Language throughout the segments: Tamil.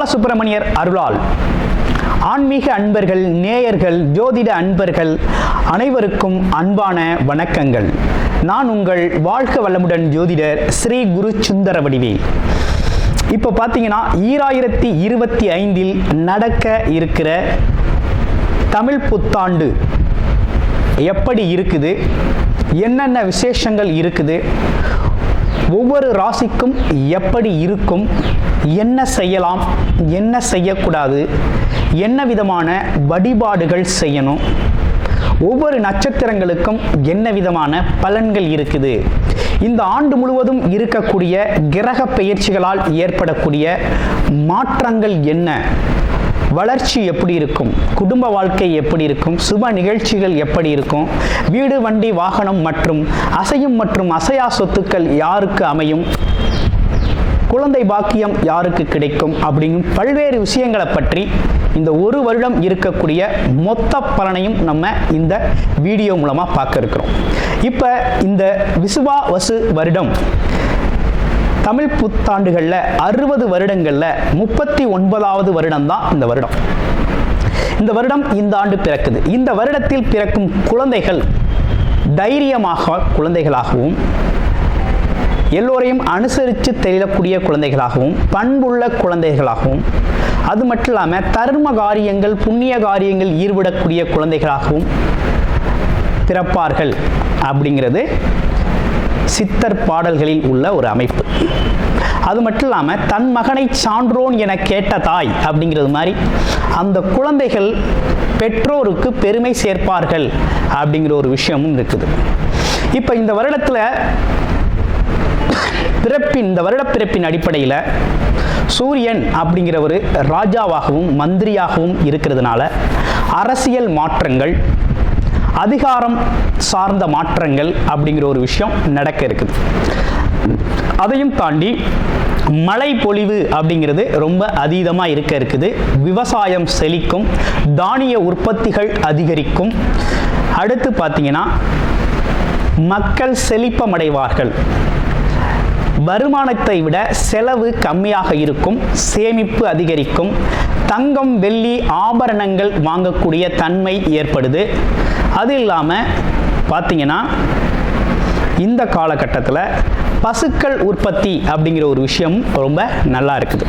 பாலசுப்பிரமணியர் அருளால் ஆன்மீக அன்பர்கள், நேயர்கள், ஜோதிட அன்பர்கள் அனைவருக்கும் அன்பான வணக்கங்கள். நான் உங்கள் வாழ்க வளமுடன் ஜோதிடர் ஸ்ரீ குரு சுந்தர வடிவேல். இப்போ பார்த்தீங்கன்னா 2025 நடக்க இருக்கிற தமிழ் புத்தாண்டு எப்படி இருக்குது, என்னென்ன விசேஷங்கள் இருக்குது, ஒவ்வொரு ராசிக்கும் எப்படி இருக்கும், என்ன செய்யலாம், என்ன செய்யக்கூடாது, என்ன விதமான வழிபாடுகள் செய்யணும், ஒவ்வொரு நட்சத்திரங்களுக்கும் என்ன விதமான பலன்கள் இருக்குது, இந்த ஆண்டு முழுவதும் இருக்கக்கூடிய கிரக பெயர்ச்சிகளால் ஏற்படக்கூடிய மாற்றங்கள் என்ன, வளர்ச்சி எப்படி இருக்கும், குடும்ப வாழ்க்கை எப்படி இருக்கும், சுப நிகழ்ச்சிகள் எப்படி இருக்கும், வீடு, வண்டி, வாகனம் மற்றும் அசையும் மற்றும் அசையா சொத்துக்கள் யாருக்கு அமையும், குழந்தை பாக்கியம் யாருக்கு கிடைக்கும் அப்படிங்கும் பல்வேறு விஷயங்களை பற்றி இந்த ஒரு வருடம் இருக்கக்கூடிய மொத்த பலனையும் நம்ம இந்த வீடியோ மூலமா பார்க்க இருக்கிறோம். இப்போ இந்த விசுவாவசு வருடம் தமிழ் புத்தாண்டுகளில் 60 வருடங்களில் 39வது வருடம் தான் இந்த வருடம். இந்த வருடம் இந்த ஆண்டு பிறக்குது. இந்த வருடத்தில் பிறக்கும் குழந்தைகள் தைரியமாக குழந்தைகளாகவும், எல்லோரையும் அனுசரித்து தெரியக்கூடிய குழந்தைகளாகவும், பண்புள்ள குழந்தைகளாகவும், அது மட்டும் இல்லாமல் தர்ம காரியங்கள், புண்ணிய காரியங்கள் ஈடுபடக்கூடிய குழந்தைகளாகவும் பிறப்பார்கள் அப்படிங்கிறது சித்தர் பாடல்களில் உள்ள ஒரு அமைப்பு. அது மட்டும் இல்லாமல் தன் மகனை சான்றோன் என கேட்ட தாய் அப்படிங்கிறது மாதிரி அந்த குழந்தைகள் பெற்றோருக்கு பெருமை சேர்ப்பார்கள் அப்படிங்கிற ஒரு விஷயமும் இருக்குது. இப்போ இந்த வருடத்தில் இந்த வருட பிறப்பின் அடிப்படையில் சூரியன் அப்படிங்கிற ஒரு ராஜாவாகவும் மந்திரியாகவும் இருக்கிறதுனால அரசியல் மாற்றங்கள், அதிகாரம் சார்ந்த மாற்றங்கள் அப்படிங்கிற ஒரு விஷயம் நடக்க இருக்குது. அதையும் தாண்டி மழை பொழிவு அப்படிங்கிறது ரொம்ப அதீதமாக இருக்குது. விவசாயம் செழிக்கும், தானிய உற்பத்திகள் அதிகரிக்கும். அடுத்து பார்த்தீங்கன்னா மக்கள் செழிப்பமடைவார்கள். வருமானத்தை விட செலவு கம்மியாக இருக்கும், சேமிப்பு அதிகரிக்கும், தங்கம், வெள்ளி, ஆபரணங்கள் வாங்கக்கூடிய தன்மை ஏற்படுது. அது இல்லாமல் பார்த்தீங்கன்னா இந்த காலகட்டத்தில் பசுக்கள் உற்பத்தி அப்படிங்கிற ஒரு விஷயம் ரொம்ப நல்லா இருக்குது.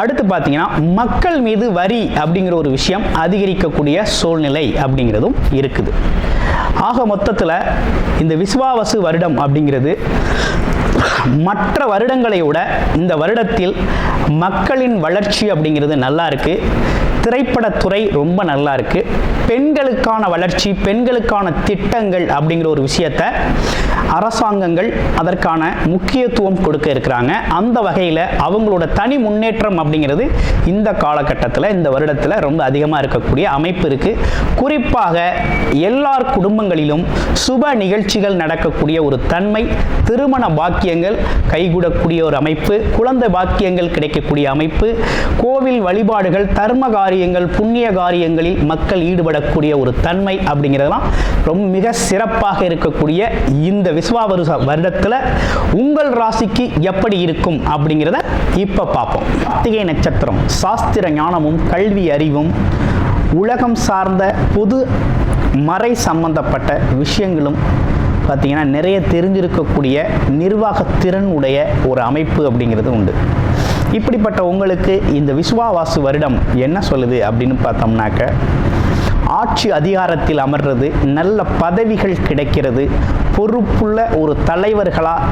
அடுத்து பார்த்தீங்கன்னா மக்கள் மீது வரி அப்படிங்கிற ஒரு விஷயம் அதிகரிக்கக்கூடிய சூழ்நிலை அப்படிங்கிறதும் இருக்குது. ஆக மொத்தத்தில் இந்த விசுவாவசு வருடம் அப்படிங்கிறது மற்ற வருடங்களை விட இந்த வருடத்தில் மக்களின் வளர்ச்சி அப்படிங்கிறது நல்லா இருக்கு. திரைப்படத்துறை ரொம்ப நல்லா இருக்கு. பெண்களுக்கான வளர்ச்சி, பெண்களுக்கான திட்டங்கள் அப்படிங்கிற ஒரு விஷயத்தை அரசாங்கங்கள் அதற்கான முக்கியத்துவம் கொடுக்க இருக்கிறாங்க. அந்த வகையில் அவங்களோட தனி முன்னேற்றம் அப்படிங்கிறது இந்த காலகட்டத்தில், இந்த வருடத்தில் ரொம்ப அதிகமாக இருக்கக்கூடிய அமைப்பு இருக்கு. குறிப்பாக எல்லார் குடும்பங்களிலும் சுப நிகழ்ச்சிகள் நடக்கக்கூடிய ஒரு தன்மை, திருமண பாக்கியங்கள் கைகூடக்கூடிய ஒரு அமைப்பு, குழந்தை பாக்கியங்கள் கிடைக்கக்கூடிய அமைப்பு, கோவில் வழிபாடுகள், தர்ம காரியங்கள், புண்ணிய காரியங்களில் மக்கள் ஈடுபடக்கூடிய ஒரு தன்மை அப்படிங்கிறதெல்லாம் ரொம்ப மிக சிறப்பாக இருக்கக்கூடிய இந்த விசுவாவசு வருடத்தில் உங்கள் ராசிக்கு எப்படி இருக்கும் அப்படிங்கிறத இப்ப பார்ப்போம். கார்த்திகை நட்சத்திரம் சாஸ்திர ஞானமும் கல்வி அறிவும் உலகம் சார்ந்த பொது மறை சம்பந்தப்பட்ட விஷயங்களும் பார்த்தீங்கன்னா நிறைய தெரிஞ்சிருக்கக்கூடிய நிர்வாக திறன் உடைய ஒரு அமைப்பு அப்படிங்கிறது உண்டு. இப்படிப்பட்ட உங்களுக்கு இந்த விசுவாவாசு வருடம் என்ன சொல்லுது அப்படின்னு பார்த்தோம்னாக்க, ஆட்சி அதிகாரத்தில் அமர்றது, நல்ல பதவிகள் கிடைக்கிறது, பொறுப்புள்ள ஒரு தலைவர்களாக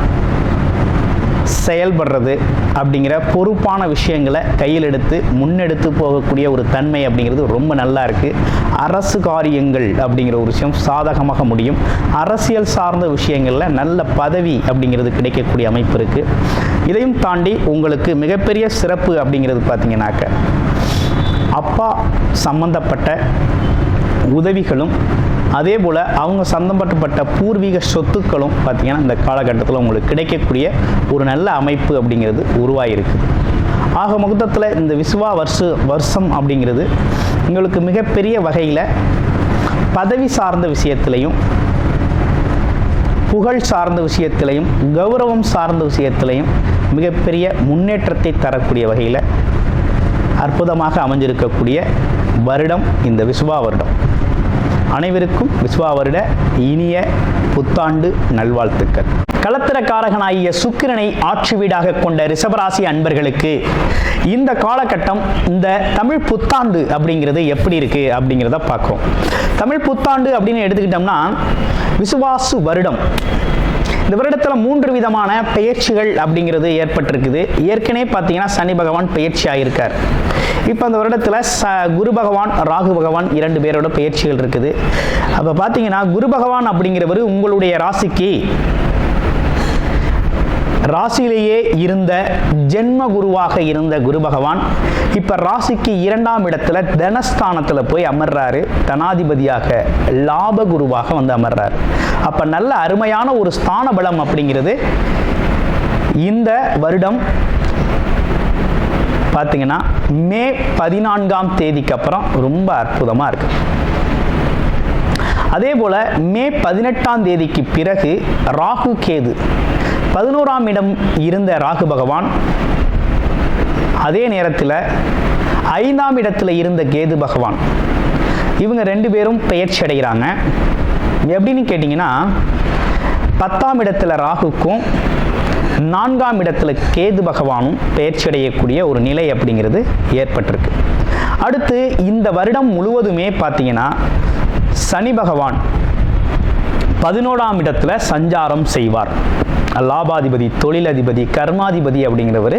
செயல்படுறது அப்படிங்கிற பொறுப்பான விஷயங்களை கையில் எடுத்து முன்னெடுத்து போகக்கூடிய ஒரு தன்மை அப்படிங்கிறது ரொம்ப நல்லா இருக்குது. அரசு காரியங்கள் அப்படிங்கிற ஒரு விஷயம் சாதகமாக முடியும். அரசியல் சார்ந்த விஷயங்களில் நல்ல பதவி அப்படிங்கிறது கிடைக்கக்கூடிய அமைப்பு இருக்குது. இதையும் தாண்டி உங்களுக்கு மிகப்பெரிய சிறப்பு அப்படிங்கிறது பார்த்தீங்கன்னாக்க, அப்பா சம்பந்தப்பட்ட உதவிகளும், அதே போல் அவங்க சம்பந்தப்பட்ட பூர்வீக சொத்துக்களும் பார்த்தீங்கன்னா இந்த காலகட்டத்தில் உங்களுக்கு கிடைக்கக்கூடிய ஒரு நல்ல அமைப்பு அப்படிங்கிறது உருவாகிருக்குது. ஆக மொத்தத்தில் இந்த வருஷம் அப்படிங்கிறது உங்களுக்கு மிகப்பெரிய வகையில் பதவி சார்ந்த விஷயத்திலையும், புகழ் சார்ந்த விஷயத்திலையும், கௌரவம் சார்ந்த விஷயத்திலையும் மிகப்பெரிய முன்னேற்றத்தை தரக்கூடிய வகையில் அற்புதமாக அமைஞ்சிருக்கக்கூடிய வருடம் இந்த விசுவா வருடம். அனைவருக்கும் விசுவா வருட இனிய புத்தாண்டு நல்வாழ்த்துக்கள். களத்திரக்காரகனாகிய சுக்கிரனை ஆட்சி வீடாக கொண்ட ரிஷபராசி அன்பர்களுக்கு இந்த காலகட்டம், இந்த தமிழ் புத்தாண்டு அப்படிங்கிறது எப்படி இருக்கு அப்படிங்கிறத பார்க்கும். தமிழ் புத்தாண்டு அப்படின்னு எடுத்துக்கிட்டோம்னா விசுவாசு வருடம். இந்த வருடத்தில் 3 விதமான பெயர்ச்சிகள் அப்படிங்கிறது ஏற்பட்டிருக்குது. ஏற்கனவே பார்த்தீங்கன்னா சனி பகவான் பெயர்ச்சி ஆகியிருக்கார். இப்போ அந்த வருடத்தில் குரு பகவான், ராகு பகவான் 2 பேரோட பெயர்ச்சிகள் இருக்குது. அப்போ பார்த்தீங்கன்னா குரு பகவான் அப்படிங்கிறவர் உங்களுடைய ராசியிலேயே இருந்த ஜென்ம குருவாக இருந்த குரு பகவான் இப்போ ராசிக்கு 2ஆம் இடத்துல தனஸ்தானத்தில் போய் அமர்றாரு. தனாதிபதியாக லாப குருவாக வந்து அமர்றாரு. அப்போ நல்ல அருமையான ஒரு ஸ்தான பலம் அப்படிங்கிறது இந்த வருடம் பார்த்தீங்கன்னா மே 14ஆம் தேதிக்கு அப்புறம் ரொம்ப அற்புதமாக இருக்கு. அதே போல மே 18ஆம் தேதிக்கு பிறகு ராகு கேது 11ஆம் இடம் இருந்த ராகு பகவான், அதே நேரத்தில் 5ஆம் இடத்துல இருந்த கேது பகவான், இவங்க 2 பேரும் பெயர்ச்சி அடைகிறாங்க. எப்படின்னு கேட்டிங்கன்னா 10ஆம் இடத்துல ராகுக்கும் 4ஆம் இடத்துல கேது பகவானும் பெயர்ச்சி அடையக்கூடிய ஒரு நிலை அப்படிங்கிறது ஏற்பட்டிருக்கு. அடுத்து இந்த வருடம் முழுவதுமே பார்த்தீங்கன்னா சனி பகவான் 11ஆம் இடத்துல சஞ்சாரம் செய்வார். லாபாதிபதி, தொழிலதிபதி, கர்மாதிபதி அப்படிங்கிறவர்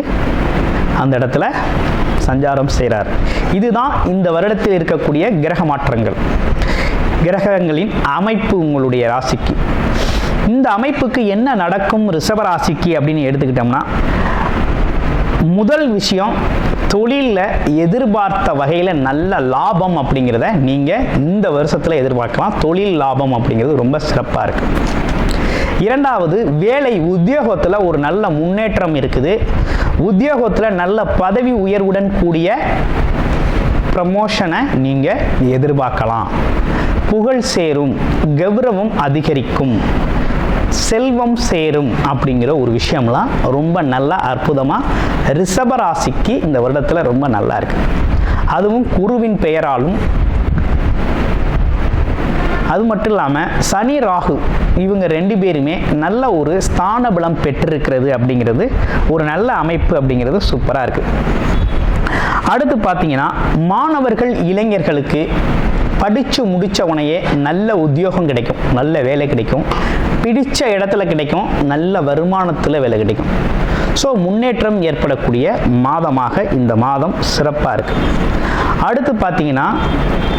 அந்த இடத்துல சஞ்சாரம் செய்கிறார். இதுதான் இந்த வருடத்தில் இருக்கக்கூடிய கிரக மாற்றங்கள், கிரகங்களின் அமைப்பு உங்களுடைய ராசிக்கு. இந்த அமைப்புக்கு என்ன நடக்கும் ரிஷபராசிக்கு அப்படின்னு எடுத்துக்கிட்டோம்னா, முதல் விஷயம், தொழிலில் எதிர்பார்த்த வகையில் நல்ல லாபம் அப்படிங்கிறத நீங்கள் இந்த வருஷத்தில் எதிர்பார்க்கலாம். தொழில் லாபம் அப்படிங்கிறது ரொம்ப சிறப்பாக இருக்குது. 2வது, வேலை உத்தியோகத்தில் ஒரு நல்ல முன்னேற்றம் இருக்குது. உத்தியோகத்தில் நல்ல பதவி உயர்வுடன் கூடிய ப்ரமோஷனை நீங்கள் எதிர்பார்க்கலாம். புகழ் சேரும், கௌரவம் அதிகரிக்கும், செல்வம் சேரும் அப்படிங்கிற ஒரு விஷயம்லாம் ரொம்ப நல்ல அற்புதமாக ரிஷபராசிக்கு இந்த வருடத்தில் ரொம்ப நல்லா இருக்கு. அதுவும் குருவின் பெயராலும். அது மட்டும் இல்லாமல் சனி ராகு இவங்க 2 பேருமே நல்ல ஒரு ஸ்தான பலம் பெற்றிருக்கிறது அப்படிங்கிறது ஒரு நல்ல அமைப்பு அப்படிங்கிறது சூப்பராக இருக்குது. அடுத்து பார்த்தீங்கன்னா மாணவர்கள், இளைஞர்களுக்கு படித்து முடித்த உடனே நல்ல உத்தியோகம் கிடைக்கும், நல்ல வேலை கிடைக்கும், பிடித்த இடத்துல கிடைக்கும், நல்ல வருமானத்தில் வேலை கிடைக்கும். ஸோ முன்னேற்றம் ஏற்படக்கூடிய மாதமாக இந்த மாதம் சிறப்பாக இருக்குது. அடுத்து பார்த்தீங்கன்னா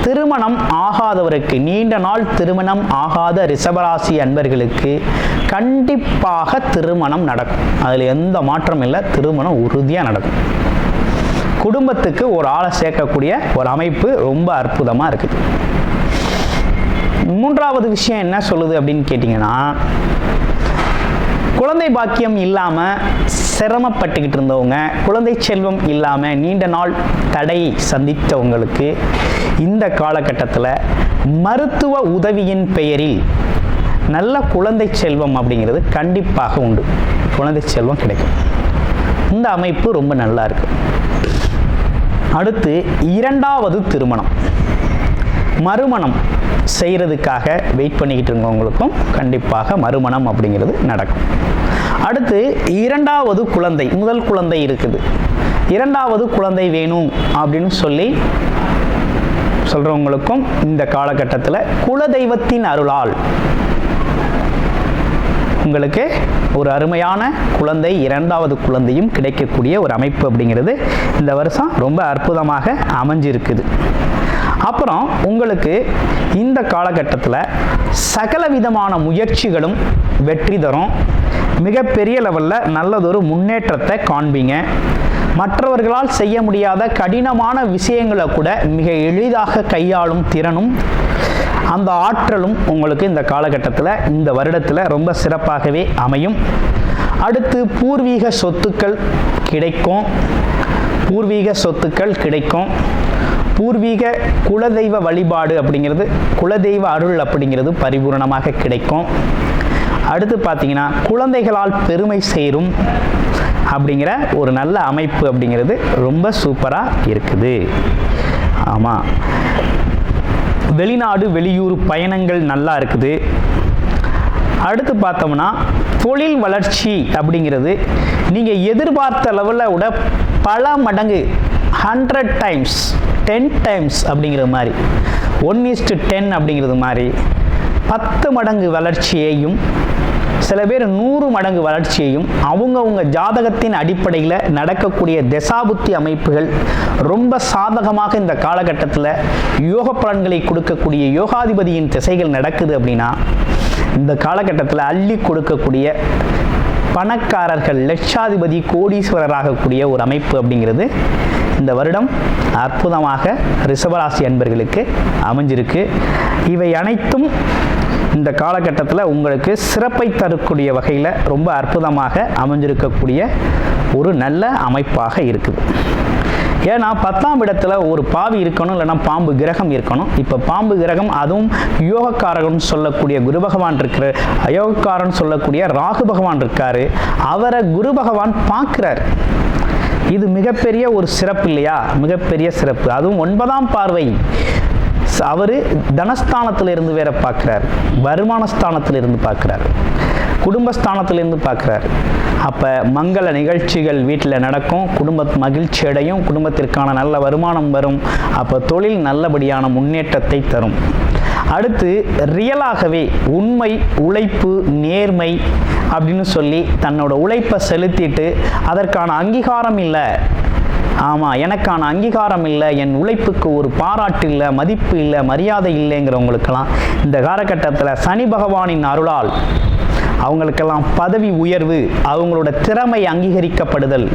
திருமணம் ஆகாதவருக்கு, நீண்ட நாள் திருமணம் ஆகாத ரிஷபராசி அன்பர்களுக்கு கண்டிப்பாக திருமணம் நடக்கும். அதில் எந்த மாற்றம் இல்லை, திருமணம் உறுதியாக நடக்கும். குடும்பத்துக்கு ஒரு ஆளை சேர்க்கக்கூடிய ஒரு அமைப்பு ரொம்ப அற்புதமாக இருக்குது. 3வது விஷயம் என்ன சொல்லுது அப்படின்னு கேட்டிங்கன்னா, குழந்தை பாக்கியம் இல்லாமல் சிரமப்பட்டுக்கிட்டு இருந்தவங்க, குழந்தை செல்வம் இல்லாமல் நீண்ட நாள் தடை சந்தித்தவங்களுக்கு இந்த காலகட்டத்தில் மருத்துவ உதவியின் பெயரில் நல்ல குழந்தை செல்வம் அப்படிங்கிறது கண்டிப்பாக உண்டு. குழந்தை செல்வம் கிடைக்கும். இந்த அமைப்பு ரொம்ப நல்லா இருக்கு. அடுத்து 2வது திருமணம், மறுமணம் செய்கிறதுக்காக வெயிட் பண்ணிக்கிட்டு இருக்கவங்களுக்கும் கண்டிப்பாக மறுமணம் அப்படிங்கிறது நடக்கும். அடுத்து 2வது குழந்தை, முதல் குழந்தை இருக்குது, 2வது குழந்தை வேணும் அப்படின்னு சொல்கிறவங்களுக்கும் இந்த காலகட்டத்தில் குலதெய்வத்தின் அருளால் உங்களுக்கு ஒரு அருமையான குழந்தை, 2வது குழந்தையும் கிடைக்கக்கூடிய ஒரு அமைப்பு அப்படிங்கிறது இந்த வருஷம் ரொம்ப அற்புதமாக அமைஞ்சிருக்குது. அப்புறம் உங்களுக்கு இந்த காலகட்டத்தில் சகல விதமான முயற்சிகளும் வெற்றி தரும். மிகப்பெரிய லெவலில் நல்லதொரு முன்னேற்றத்தை காண்பீங்க. மற்றவர்களால் செய்ய முடியாத கடினமான விஷயங்களை கூட மிக எளிதாக கையாளும் திறனும் அந்த ஆற்றலும் உங்களுக்கு இந்த காலகட்டத்தில், இந்த வருடத்தில் ரொம்ப சிறப்பாகவே அமையும். அடுத்து பூர்வீக சொத்துக்கள் கிடைக்கும். பூர்வீக குலதெய்வ வழிபாடு அப்படிங்கிறது, குலதெய்வ அருள் அப்படிங்கிறது பரிபூரணமாக கிடைக்கும். அடுத்து பார்த்தீங்கன்னா குழந்தைகளால் பெருமை சேரும். அப்படிங்கிற ஒரு நல்ல அமைப்பு அப்படிங்கிறது ரொம்ப சூப்பராக இருக்குது. ஆமாம், வெளிநாடு வெளியூர் பயணங்கள் நல்லா இருக்குது. அடுத்து பார்த்தோம்னா தொழில் வளர்ச்சி அப்படிங்கிறது நீங்கள் எதிர்பார்த்த லெவலில் விட பல மடங்கு 100 times 10 times அப்படிங்கிறது மாதிரி 1:10 அப்படிங்கிறது மாதிரி 10 மடங்கு வளர்ச்சியையும், சில பேர் 100 மடங்கு வளர்ச்சியையும் அவங்கவுங்க ஜாதகத்தின் அடிப்படையில் நடக்கக்கூடிய தசாபுத்தி அமைப்புகள் ரொம்ப சாதகமாக இந்த காலகட்டத்தில் யோக பலன்களை கொடுக்கக்கூடிய யோகாதிபதியின் திசைகள் நடக்குது அப்படின்னா இந்த காலகட்டத்தில் அள்ளி கொடுக்கக்கூடிய பணக்காரர்கள், லட்சாதிபதி, கோடீஸ்வரராகக்கூடிய ஒரு அமைப்பு அப்படிங்கிறது இந்த வருடம் அற்புதமாக ரிஷபராசி அன்பர்களுக்கு அமைஞ்சிருக்கு. இவை அனைத்தும் இந்த காலகட்டத்தில் உங்களுக்கு சிறப்பை தரக்கூடிய வகையில் ரொம்ப அற்புதமாக அமைஞ்சிருக்கக்கூடிய ஒரு நல்ல அமைப்பாக இருக்குது. ஏன்னா 10ஆம் இடத்துல ஒரு பாவி இருக்கணும், இல்லைன்னா பாம்பு கிரகம் இருக்கணும். இப்போ பாம்பு கிரகம், அதுவும் யோகக்காரகன் சொல்லக்கூடிய குரு பகவான் இருக்கிற, அயோகக்காரன் சொல்லக்கூடிய ராகு பகவான் இருக்காரு. அவரை குரு பகவான் பார்க்கிறார். இது மிகப்பெரிய ஒரு சிறப்பு இல்லையா? மிகப்பெரிய சிறப்பு. அதுவும் 9ஆம் பார்வை. அவர் தனஸ்தானத்திலிருந்து வேற பார்க்கிறார், வருமானஸ்தானத்திலிருந்து பார்க்கிறார், குடும்பஸ்தானத்திலிருந்து பார்க்கிறார். அப்போ மங்கள நிகழ்ச்சிகள் வீட்டில் நடக்கும், குடும்ப மகிழ்ச்சி அடையும், குடும்பத்திற்கான நல்ல வருமானம் வரும். அப்போ தொழில் நல்லபடியான முன்னேற்றத்தை தரும். அடுத்து ரியலாகவே உண்மை, உழைப்பு, நேர்மை அப்படின்னு சொல்லி தன்னோட உழைப்பை செலுத்திட்டு அதற்கான அங்கீகாரம் இல்லை, ஆமாம் எனக்கான அங்கீகாரம் இல்லை, என் உழைப்புக்கு ஒரு பாராட்டு இல்லை, மதிப்பு இல்லை, மரியாதை இல்லைங்கிறவங்களுக்கெல்லாம் இந்த காலகட்டத்தில் சனி பகவானின் அருளால் அவங்களுக்கெல்லாம் பதவி உயர்வு, அவங்களோட திறமை அங்கீகரிக்கப்படுதல்,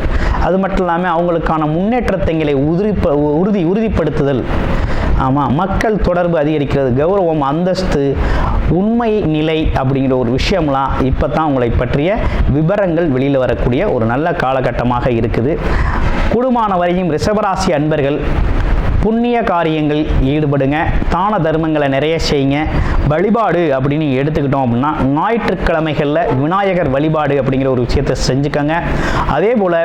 அது மட்டும் இல்லாமல் அவங்களுக்கான முன்னேற்றத்தைங்களை உறுதிப்படுத்துதல், ஆமாம் மக்கள் தொடர்பு அதிகரிக்கிறது, கௌரவம், அந்தஸ்து, உண்மை நிலை அப்படிங்கிற ஒரு விஷயம்லாம் இப்போ தான் உங்களை பற்றிய விவரங்கள் வெளியில் வரக்கூடிய ஒரு நல்ல காலகட்டமாக இருக்குது. கூடுமான வரையும் ரிஷபராசி அன்பர்கள் புண்ணிய காரியங்கள் ஈடுபடுங்க, தான தர்மங்களை நிறைய செய்யுங்க. வழிபாடு அப்படின்னு எடுத்துக்கிட்டோம் அப்படின்னா ஞாயிற்றுக்கிழமைகளில் விநாயகர் வழிபாடு அப்படிங்கிற ஒரு விஷயத்தை செஞ்சுக்கோங்க. அதே போல்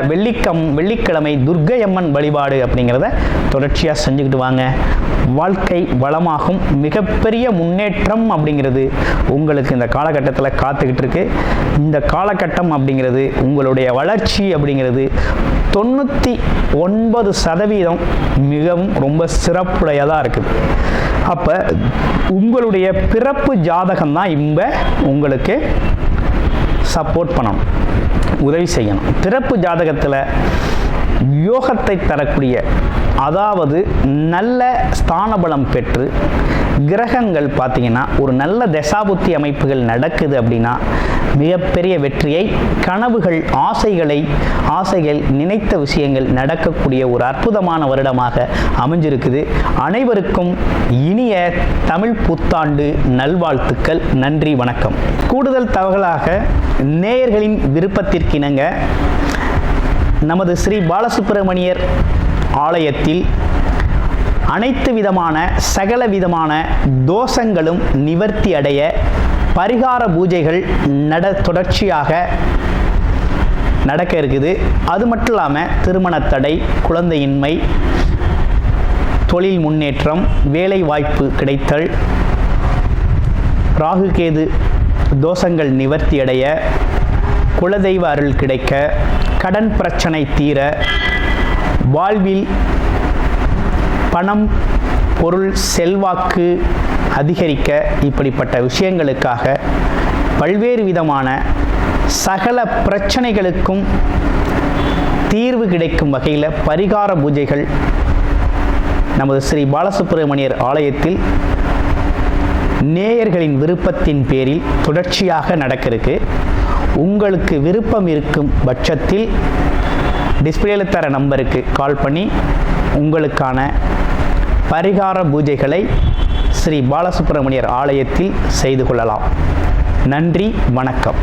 வெள்ளிக்கிழமை துர்க்கையம்மன் வழிபாடு அப்படிங்கிறத தொடர்ச்சியாக செஞ்சுக்கிட்டு வாங்க. வாழ்க்கை வளமாகும். மிகப்பெரிய முன்னேற்றம் அப்படிங்கிறது உங்களுக்கு இந்த காலகட்டத்தில் காத்துக்கிட்டு இருக்கு. இந்த காலகட்டம் அப்படிங்கிறது உங்களுடைய வளர்ச்சி அப்படிங்கிறது 99% மிகவும் ரொம்ப சிறப்புடையதாக இருக்குது. அப்போ உங்களுடைய பிறப்பு ஜாதகம் தான் இப்போ உங்களுக்கு சப்போர்ட் பண்ணணும், உதவி செய்யணும். பிறப்பு ஜாதகத்தில் யோகத்தை தரக்கூடிய, அதாவது நல்ல ஸ்தானபலம் பெற்று கிரகங்கள் பார்த்தீங்கன்னா ஒரு நல்ல தசாபுத்தி அமைப்புகள் நடக்குது அப்படின்னா மிகப்பெரிய வெற்றியை, கனவுகள், ஆசைகள், நினைத்த விஷயங்கள் நடக்கக்கூடிய ஒரு அற்புதமான வருடமாக அமைஞ்சிருக்குது. அனைவருக்கும் இனிய தமிழ் புத்தாண்டு நல்வாழ்த்துக்கள். நன்றி, வணக்கம். கூடுதல் தகவலாக நேயர்களின் விருப்பத்திற்கிணங்க நமது ஸ்ரீ பாலசுப்பிரமணியர் ஆலயத்தில் அனைத்து விதமான சகல விதமான தோஷங்களும் நிவர்த்தி அடைய பரிகார பூஜைகள் தொடர்ச்சியாக நடக்க இருக்குது. அது மட்டும் இல்லாமல் திருமண தடை, குழந்தையின்மை, தொழில் முன்னேற்றம், வேலை வாய்ப்பு கிடைத்தல், ராகுகேது தோஷங்கள் நிவர்த்தி அடைய, குலதெய்வ அருள் கிடைக்க, கடன் பிரச்சனை தீர, வாழ்வில் பணம், பொருள், செல்வாக்கு அதிகரிக்க, இப்படிப்பட்ட விஷயங்களுக்காக பல்வேறு விதமான சகல பிரச்சனைகளுக்கும் தீர்வு கிடைக்கும் வகையில் பரிகார பூஜைகள் நமது ஸ்ரீ பாலசுப்பிரமணியர் ஆலயத்தில் நேயர்களின் விருப்பத்தின் பேரில் தொடர்ச்சியாக நடக்க இருக்கு. உங்களுக்கு விருப்பம் இருக்கும் பட்சத்தில் டிஸ்பிளேல தர நம்பருக்கு கால் பண்ணி உங்களுக்கான பரிகார பூஜைகளை ஸ்ரீ பாலசுப்பிரமணியர் ஆலயத்தில் செய்து கொள்ளலாம். நன்றி, வணக்கம்.